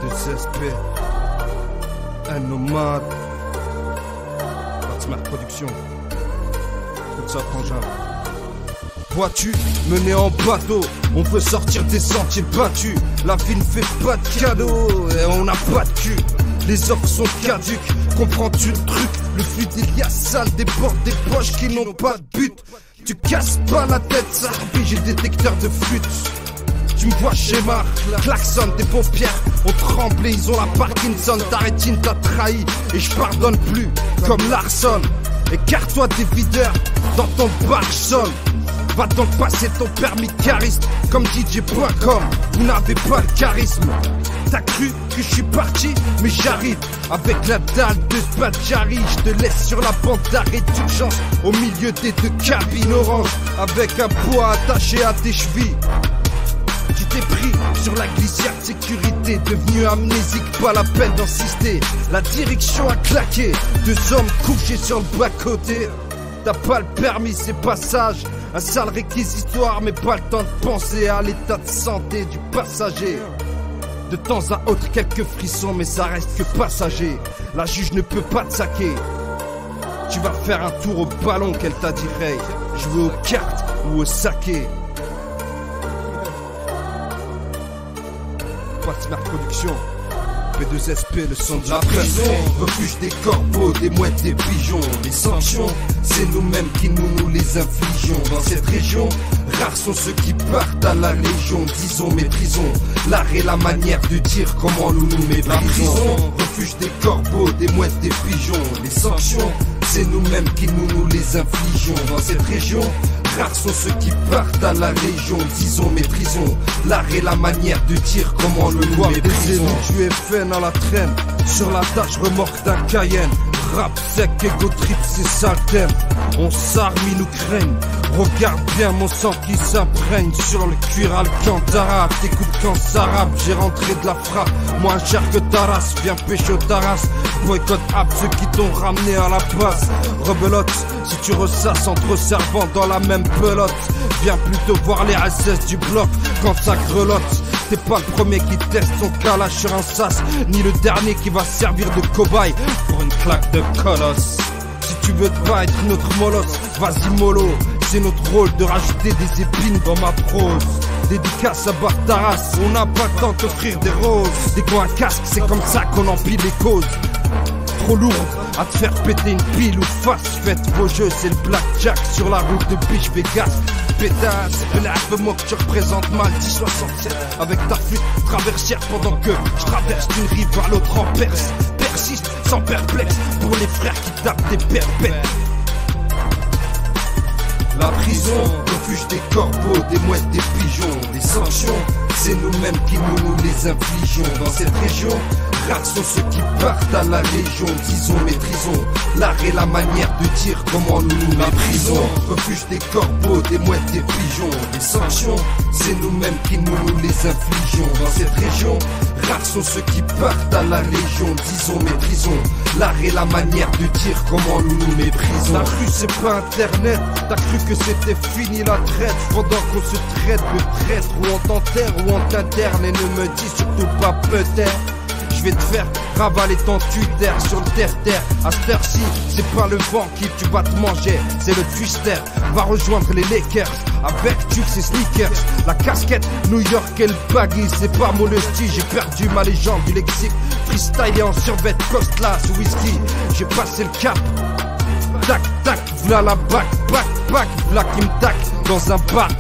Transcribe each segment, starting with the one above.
P2SP, un nomade, Smart Production, tout ça frangin. Vois-tu, mené en bateau, on veut sortir des sentiers battus. La vie ne fait pas de cadeaux et on n'a pas de cul. Les offres sont caduques, comprends-tu le truc? Le flux d'Elias sale déborde des poches qui n'ont pas de but. Tu casses pas la tête, ça j'ai le détecteur de flûte. Tu me vois schéma, klaxon, tes paupières ont tremblé, ils ont la Parkinson, ta rétine t'a trahi et je pardonne plus, comme Larson. Écarte-toi des videurs dans ton bar-son. Va donc passer ton permis de charisme comme DJ.com, vous n'avez pas le charisme. T'as cru que je suis parti, mais j'arrive avec la dalle de Spadjari. Je te laisse sur la bande d'arrêt d'urgence au milieu des deux cabines orange, avec un poids attaché à tes chevilles. Tu t'es pris sur la glissière de sécurité, devenu amnésique, pas la peine d'insister. La direction a claqué, deux hommes couchés sur le bas-côté. T'as pas le permis, c'est passage, un sale réquisitoire, mais pas le temps de penser à l'état de santé du passager. De temps à autre, quelques frissons, mais ça reste que passager. La juge ne peut pas te saquer. Tu vas faire un tour au ballon qu'elle t'a dit, Ray. Jouer aux cartes ou au saké. Smart Production, P2SP, le son de la prison. Refuge des corbeaux, des mouettes, des pigeons. Les sanctions, c'est nous-mêmes qui nous les infligeons. Dans cette région, rares sont ceux qui partent à la légion. Disons, méprisons l'art et la manière de dire comment nous nous méprisons. Refuge des corbeaux, des mouettes, des pigeons. Les sanctions, c'est nous-mêmes qui nous les infligeons. Dans cette région, rares sont ceux qui partent à la légion. Disons, méprisons l'art et la manière de dire comment nous nous méprisons. Tu es fait dans la traîne, sur la tâche remorque d'un Cayenne. Rap sec, ego trip, c'est ça le thème. On s'arme, ils nous craignent. Regarde bien mon sang qui s'imprègne sur le cuir Alcantara. T'écoutes quand ça rappe, j'ai rentré de la frappe. Moins cher que ta race, viens pécho ta race. Boycott app ceux qui t'ont ramené à la base. Rebelote, si tu ressasses entre servants dans la même pelote. Viens plutôt voir les SS du bloc quand ça grelotte. T'es pas le premier qui teste son calage sur un sas, ni le dernier qui va servir de cobaye pour une claque de colosse. Si tu veux pas être notre molosse, vas-y mollo. C'est notre rôle de rajouter des épines dans ma prose. Dédicace à Bartaras, on n'a pas le temps d'offrir des roses. Des gants à casque, c'est comme ça qu'on empile les causes. Trop lourde à te faire péter une pile ou face. Faites vos jeux, c'est le blackjack sur la route de Beach Vegas. Pétasse, relève-moi que tu représentes mal 1067 avec ta flûte traversière pendant que je traverse d'une rive à l'autre en Perse. Persiste sans perplexe pour les frères qui tapent des perpètes. La prison, refuge des corbeaux, des mouettes, des pigeons. Les sanctions, c'est nous-mêmes qui nous les infligeons. Dans cette région, rares sont ceux qui partent à la légion. Disons, maîtrisons l'art et la manière de dire comment nous nous méprisons. Refuge des corbeaux, des mouettes, des pigeons. Les sanctions, c'est nous-mêmes qui nous les infligeons. Dans cette région, rares sont ceux qui partent à la légion. Disons, maîtrisons l'art et la manière de dire comment nous nous méprisons. La rue, c'est pas internet. T'as cru que c'était fini la traite pendant qu'on se traite de traître. Ou on t'enterre ou on t'interne. Et ne me dis surtout pas peut-être. Je vais te faire ravaler ton Twitter sur le terre-terre. À cette heure-ci, c'est pas le vent qui tu vas te manger, c'est le twister. Va rejoindre les Lakers avec Jux et sneakers. La casquette New York et le baggy, c'est pas mon style. J'ai perdu ma légende du lexique. Freestyle et en survêt Costlas ou whisky. J'ai passé le cap. Tac, tac, v'là la bac, v'là qui me tac dans un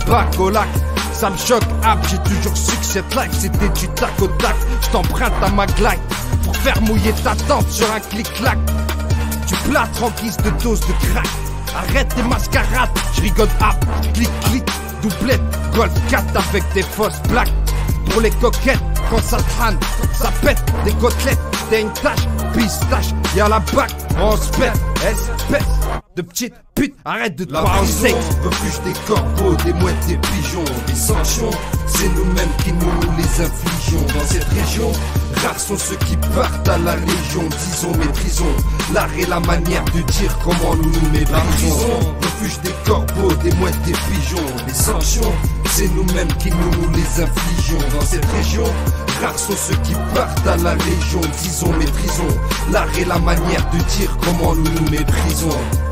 bac au lac. Ça me choque, j'ai toujours su que cette life c'était du tac au tac. Je t'emprunte à ma glide pour faire mouiller ta tente sur un clic-clac. Tu plâtres en guise de dose de crack. Arrête tes mascarades, je rigole clic-clic, doublette, golf 4 avec des fausses blagues. Pour les coquettes, quand ça trâne, ça pète des côtelettes. T'as une tache, pistache, y'a la bac, on se pète, espèce de petite pute, arrête de te parler en sexe. Refuge des corbeaux, des mouettes, des pigeons. Les sanctions, c'est nous-mêmes qui nous les infligeons. Dans cette région, rares sont ceux qui partent à la légion. Disons, méprisons l'art et la manière de dire comment nous nous méprisons. Refuge des corbeaux, des mouettes, des pigeons. Les sanctions, c'est nous-mêmes qui nous les infligeons. Dans cette région, rares sont ceux qui partent à la Légion. Disons, maîtrisons l'art et la manière de dire comment nous nous méprisons.